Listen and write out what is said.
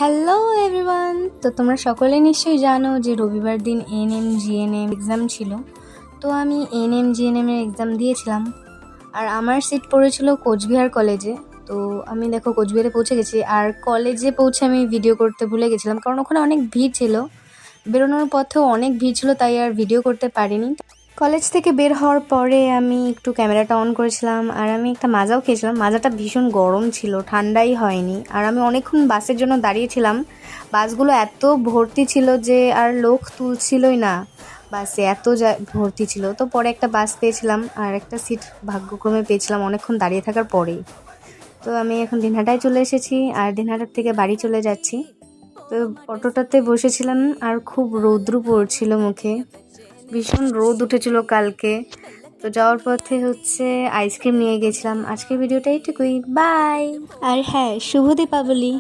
Hello everyone. তো তোমরা সকলে নিশ্চয়ই জানো যে রবিবার দিন এএনএম জিএনএম এক্সাম ছিল। তো আমি এএনএম জিএনএমের এক্সাম দিয়েছিলাম, আর আমার সিট পড়েছিল কোচবিহার কলেজে। তো আমি দেখো কোচবিহারে পৌঁছে গেছি, আর কলেজে পৌঁছে আমি ভিডিও করতে ভুলে গেছিলাম, কারণ ওখানে অনেক ভিড় ছিল। বেরোনোর পথেও অনেক ভিড় ছিল, তাই আর ভিডিও করতে পারিনি। কলেজ থেকে বের হওয়ার পরে আমি একটু ক্যামেরাটা অন করেছিলাম, আর আমি একটা মাজাও খেয়েছিলাম। মাজাটা ভীষণ গরম ছিল, ঠান্ডাই হয়নি। আর আমি অনেকক্ষণ বাসের জন্য দাঁড়িয়েছিলাম। বাসগুলো এত ভর্তি ছিল যে আর লোক তুলছিলই না, বাসে এত ভর্তি ছিল। তো পরে একটা বাস পেয়েছিলাম, আর একটা সিট ভাগ্যক্রমে পেয়েছিলাম অনেকক্ষণ দাঁড়িয়ে থাকার পরেই। তো আমি এখন দিনহাটায় চলে এসেছি, আর দিনহাটার থেকে বাড়ি চলে যাচ্ছি। তো অটোটাতে বসেছিলাম, আর খুব রৌদ্র পড়ছিল মুখে, ভীষণ রোদ উঠেছিল কালকে। তো যাওয়ার পথে আইসক্রিম নিয়ে গেছিলাম। আজকের ভিডিওটা এইটুকুই, বাই। আর হ্যাঁ, শুভ দীপাবলি।